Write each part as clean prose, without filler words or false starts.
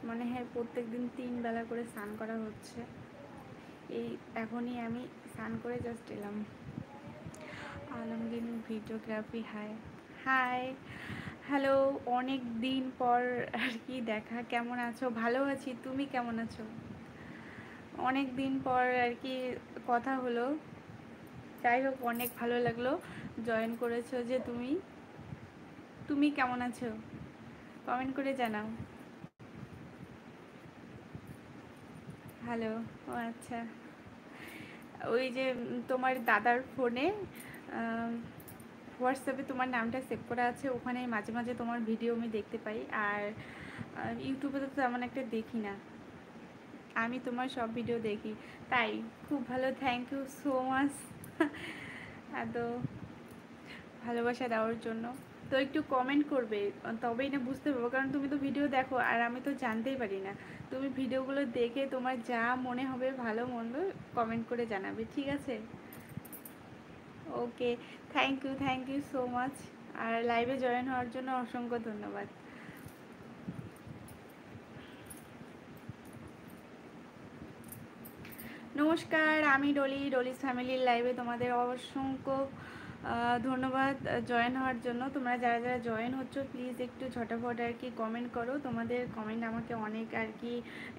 মানে হ্যাঁ প্রত্যেক দিন 3 বেলা করে স্নান করা হচ্ছে। এই এখনই আমি স্নান করে জাস্ট এলাম। Alamgir videography, high hi hello, অনেক দিন পর আর কি দেখা। কেমন আছো? ভালো আছি, তুমি কেমন আছো? অনেক দিন পর আর কি কথা হলো। যাই হোক, অনেক ভালো লাগলো জয়েন করেছো যে তুমি। তুমি কেমন আছো? কমেন্ট করে জানাও। হ্যালো। ও আচ্ছা, ওই যে তোমার দাদার ফোনে হোয়াটসঅ্যাপে তোমার নামটা সেভ করা আছে, ওখানে মাঝে মাঝে তোমার ভিডিও আমি দেখতে পাই। আর ইউটিউবে তো তেমন একটা দেখি না, আমি তোমার সব ভিডিও দেখি। তাই? খুব ভালো, থ্যাংক ইউ সো মাচ এত ভালোবাসা দেওয়ার জন্য। তো একটু কমেন্ট করবে, তবেই না বুঝতে পারবো, কারণ তুমি তো ভিডিও দেখো আর আমি তো জানতেই পারি না। তুমি ভিডিওগুলো দেখে তোমার যা মনে হবে ভালো মন্দ কমেন্ট করে জানাবে, ঠিক আছে? ওকে, থ্যাংক ইউ সো মাচ। আর লাইভে জয়েন হওয়ার জন্য অসংখ্য ধন্যবাদ। নমস্কার, আমি ডলিস ফ্যামিলির লাইভে তোমাদের অসংখ্য ধন্যবাদ জয়েন হওয়ার জন্য। তোমরা যারা যারা জয়েন হচ্ছ প্লিজ একটু ঝটাফট আর কি কমেন্ট করো। তোমাদের কমেন্ট আমাকে অনেক আর কি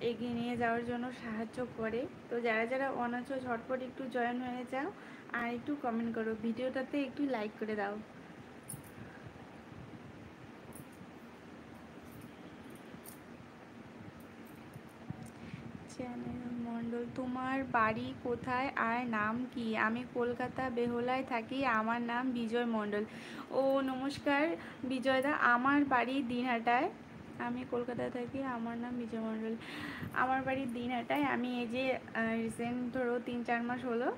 এগিয়ে নিয়ে যাওয়ার জন্য সাহায্য করে। তো যারা যারা অনাছো ঝটপট একটু জয়েন হয়ে যাও আর একটু কমেন্ট করো, ভিডিওটাতে একটু লাইক করে দাও। চ্যানেল মণ্ডল, তোমার বাড়ি কোথায় আর নাম কি? আমি কলকাতা বেহুলায় থাকি, আমার নাম বিজয় মণ্ডল। ও নমস্কার বিজয়দা, আমার বাড়ি দিনহাটায়। আমি কলকাতায় থাকি, আমার নাম বিজয় মণ্ডল। আমার বাড়ি দিনহাটায়। আমি এই যে রিসেন্ট ধরো 3-4 মাস হলো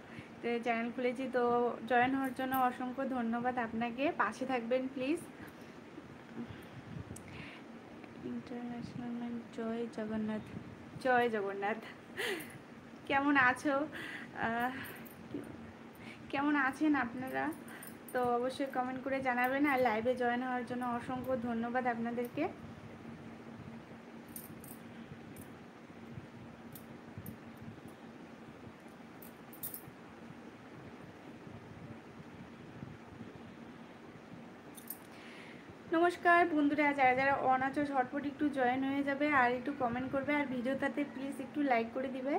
তো চ্যানেল খুলেছি। তো জয়েন হওয়ার জন্য অসংখ্য ধন্যবাদ আপনাকে, পাশে থাকবেন প্লিজ। ইন্টারন্যাশনাল ম্যান, জয় জগন্নাথ। জয় জগন্নাথ। কেমন আছো? আহ, কেমন আছেন আপনারা? তো অবশ্যই কমেন্ট করে জানাবেন। আর লাইভে জয়েন হওয়ার জন্য অসংখ্য ধন্যবাদ আপনাদেরকে। নমস্কার বন্ধুরা, যারা যারা অন আছো ঝটপট একটু জয়েন হয়ে যাবে আর একটু কমেন্ট করবে আর ভিডিওটাতে প্লিজ একটু লাইক করে দিবে।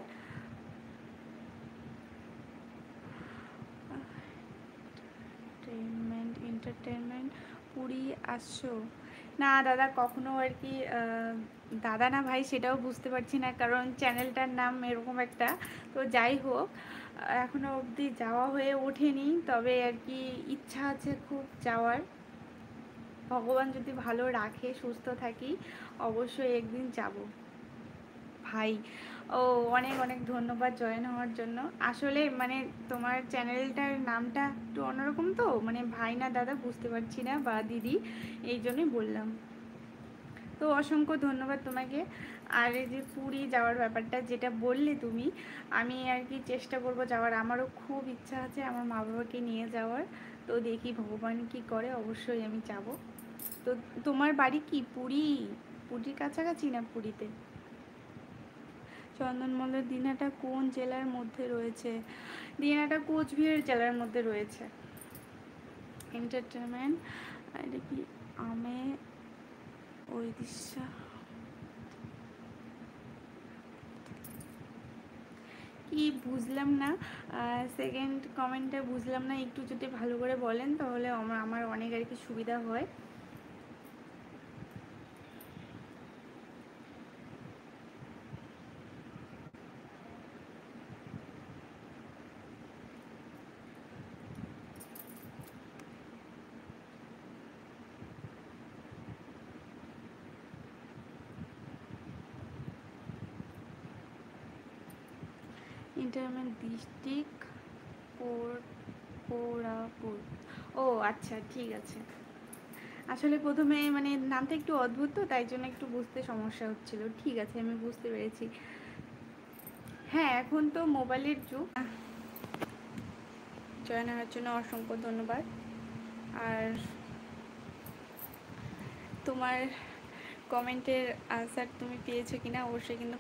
এন্টারটেনমেন্ট, পুরী আসছো? না দাদা, কখনো আর কি দাদা না ভাই সেটাও বুঝতে পারছি না, কারণ চ্যানেলটার নাম এরকম একটা। তো যাই হোক, এখনো অবধি যাওয়া হয়ে ওঠেনি, তবে আর কি ইচ্ছা আছে খুব যাওয়ার। ভগবান যদি ভালো রাখে, সুস্থ থাকি, অবশ্যই একদিন যাব ভাই। ও অনেক অনেক ধন্যবাদ জয়েন হওয়ার জন্য। আসলে মানে তোমার চ্যানেলটার নামটা একটু অন্যরকম, তো মানে ভাই না দাদা বুঝতে পারছি না, বা দিদি, এই জন্যই বললাম। তো অসংখ্য ধন্যবাদ তোমাকে। আর এই যে পুরী যাওয়ার ব্যাপারটা যেটা বললে তুমি, আমি আর কি চেষ্টা করব যাওয়ার। আমারও খুব ইচ্ছা আছে আমার মা বাবাকে নিয়ে যাওয়ার। তো দেখি ভগবান কি করে, অবশ্যই আমি যাব। তো তোমার বাড়ি কি পুরী? পুরীর কাছাকাছি না পুরীতে? চন্দনমল্লের দিনহাটা কোন জেলার মধ্যে রয়েছে? দিনহাটা কোচবিহার জেলার মধ্যে রয়েছে। এন্টারটেনমেন্ট, এটা কি? আমে ওড়িশা। কি বুঝলাম না, সেকেন্ড কমেন্টটা বুঝলাম না, একটু যদি ভালো করে বলেন তাহলে আমার অনেক আর কি সুবিধা হয়। Interment district Koraput. ও আচ্ছা, ঠিক আছে। আসলে প্রথমে মানে নামটা একটু অদ্ভুত, তো তাই জন্য একটু বুঝতে সমস্যা হচ্ছিল। ঠিক আছে, আমি বুঝতে পেরেছি। হ্যাঁ, এখন তো মোবাইলের যুগ। জয়েন হওয়ার জন্য অসংখ্য ধন্যবাদ। আর তোমার কমেন্টের আনসার তুমি পেয়েছো কিনা অবশ্যই কিন্তু